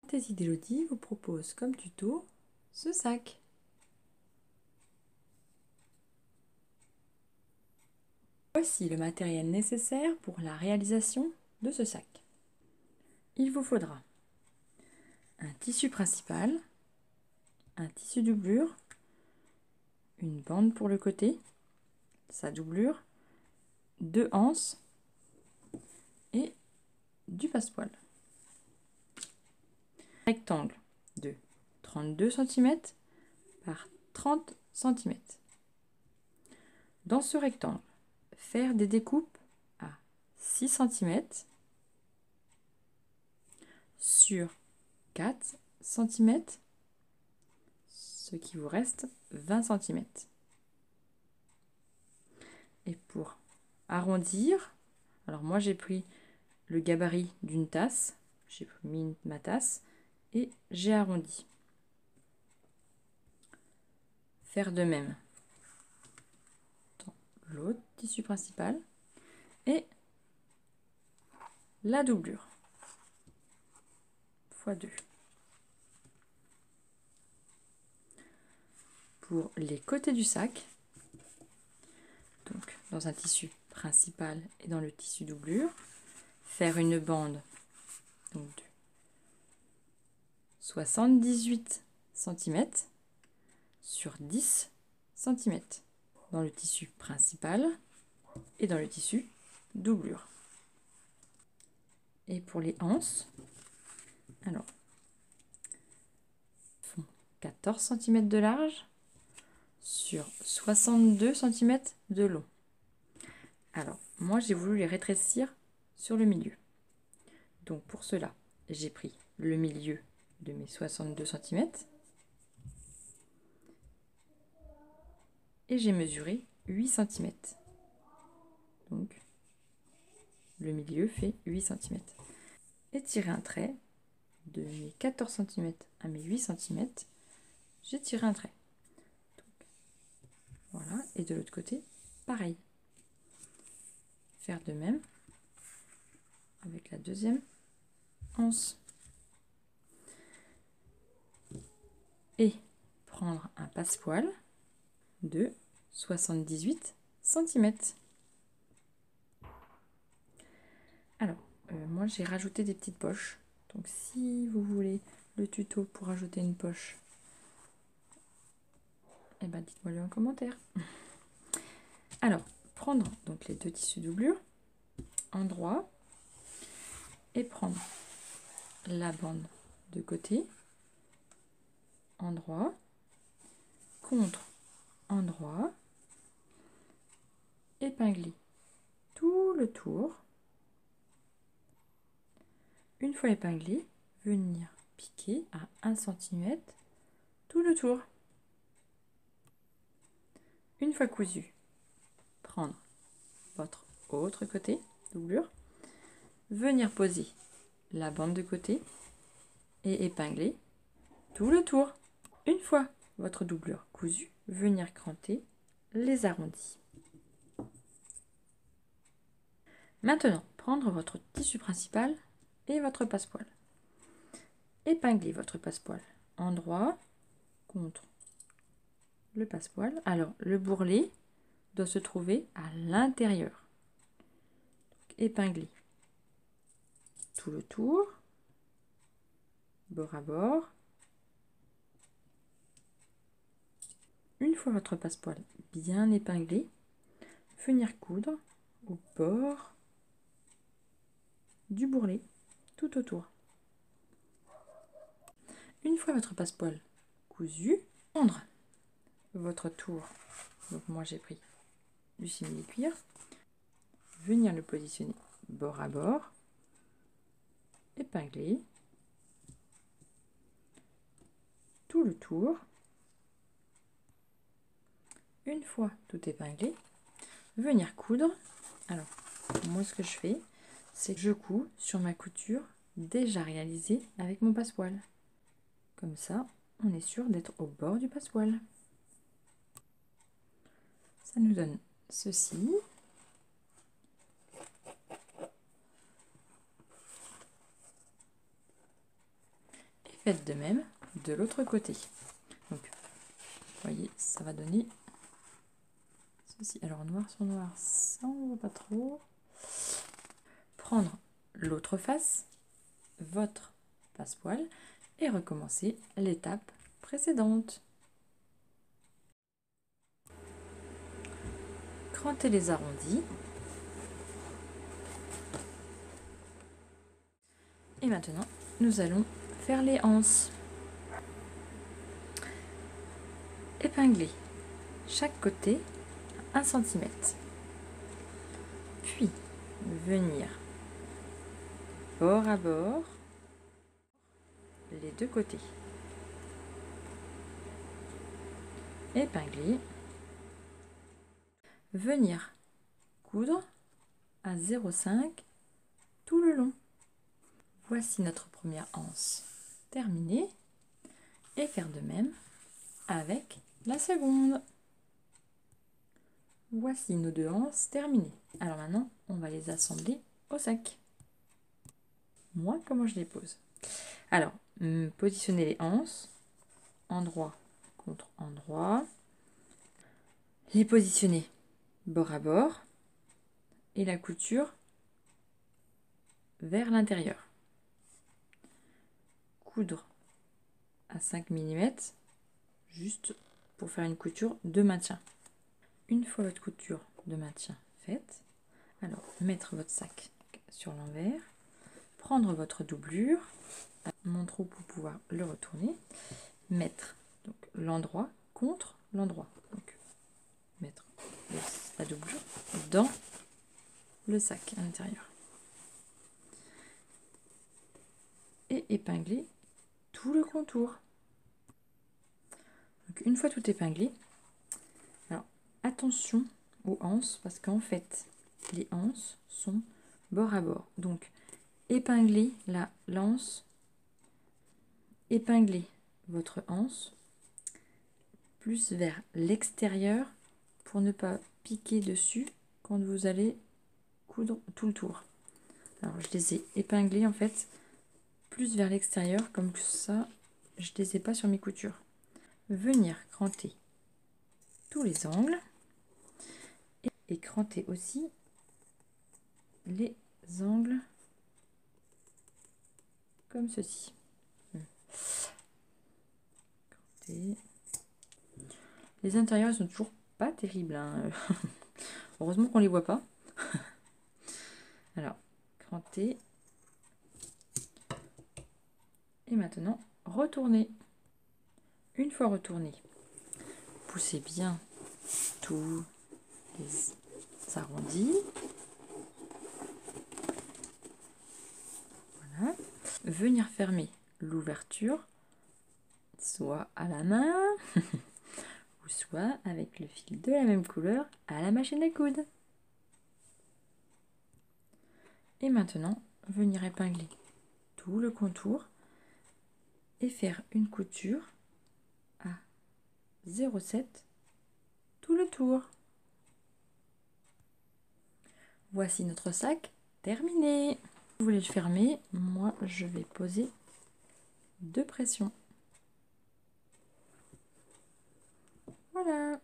Fantaisie d'Élodie vous propose comme tuto ce sac. Voici le matériel nécessaire pour la réalisation de ce sac. Il vous faudra un tissu principal, un tissu doublure, une bande pour le côté, sa doublure, 2 anses et du passepoil. Rectangle de 32 cm par 30 cm. Dans ce rectangle, faire des découpes à 6 cm sur 4 cm, ce qui vous reste 20 cm. Et pour arrondir, alors moi j'ai pris le gabarit d'une tasse, j'ai mis ma tasse et j'ai arrondi. Faire de même dans l'autre tissu principal et la doublure x 2. Pour les côtés du sac, donc dans un tissu principal et dans le tissu doublure, faire une bande donc de 78 cm sur 10 cm dans le tissu principal et dans le tissu doublure. Et pour les anses, alors, font 14 cm de large sur 62 cm de long. Alors, moi j'ai voulu les rétrécir sur le milieu. Donc pour cela, j'ai pris le milieu de mes 62 cm et j'ai mesuré 8 cm. Donc le milieu fait 8 cm. Et tirer un trait de mes 14 cm à mes 8 cm, j'ai tiré un trait. Donc, voilà, et de l'autre côté, pareil. Faire de même avec la deuxième anse. Et prendre un passepoil de 78 cm. Alors, moi j'ai rajouté des petites poches. Donc si vous voulez le tuto pour ajouter une poche, eh ben dites-moi le en commentaire. Alors, prendre donc les deux tissus doublure, endroit, et prendre la bande de côté, endroit, contre endroit, épingler tout le tour. Une fois épinglé, venir piquer à 1 cm tout le tour. Une fois cousu, prendre votre autre côté, doublure, venir poser la bande de côté et épingler tout le tour. Une fois votre doublure cousue, venir cranter les arrondis. Maintenant, prendre votre tissu principal et votre passepoil. Épingler votre passepoil endroit contre le passepoil. Alors, le bourrelet doit se trouver à l'intérieur. Épingler tout le tour, bord à bord. Une fois votre passepoil bien épinglé, venir coudre au bord du bourrelet tout autour. Une fois votre passepoil cousu, prendre votre tour, donc moi j'ai pris du simili-cuir, venir le positionner bord à bord, épingler tout le tour. Une fois tout épinglé, venir coudre. Alors moi ce que je fais, c'est que je couds sur ma couture déjà réalisée avec mon passepoil. Comme ça, on est sûr d'être au bord du passepoil. Ça nous donne ceci. Faites de même de l'autre côté. Donc, vous voyez, ça va donner ceci. Alors, noir sur noir, ça on ne voit pas trop. Prendre l'autre face, votre passepoil, et recommencer l'étape précédente. Crantez les arrondis. Et maintenant, nous allons faire les anses. Épingler chaque côté 1 cm. Puis, venir bord à bord, les deux côtés. Épingler. Venir coudre à 0,5 tout le long. Voici notre première anse terminée. Et faire de même avec la seconde. Voici nos deux anses terminées. Alors maintenant, on va les assembler au sac. Moi, comment je les pose? Alors, positionnez les anses, endroit contre endroit. Les positionner bord à bord et la couture vers l'intérieur. Coudre à 5 mm, juste pour faire une couture de maintien. Une fois votre couture de maintien faite, alors mettre votre sac sur l'envers, prendre votre doublure, mon trou pour pouvoir le retourner, mettre donc l'endroit contre l'endroit, donc mettre la doublure dans le sac à l'intérieur et épingler tout le contour. Donc une fois tout épinglé, alors attention aux anses parce qu'en fait les anses sont bord à bord, donc épinglez la l'anse, épinglez votre anse plus vers l'extérieur pour ne pas piquer dessus quand vous allez coudre tout le tour. Alors je les ai épinglés en fait plus vers l'extérieur, comme ça je ne les ai pas sur mes coutures. Venir cranter tous les angles et cranter aussi les angles comme ceci. Cranter. Les intérieurs ils sont toujours pas terribles, hein. Heureusement qu'on les voit pas. Alors cranter et maintenant retourner. Une fois retourné, poussez bien tous les arrondis. Voilà. Venir fermer l'ouverture, soit à la main, ou soit avec le fil de la même couleur à la machine à coudre. Et maintenant, venir épingler tout le contour et faire une couture à 0,7 tout le tour. Voici notre sac terminé. Vous voulez le fermer, moi je vais poser 2 pressions. Voilà.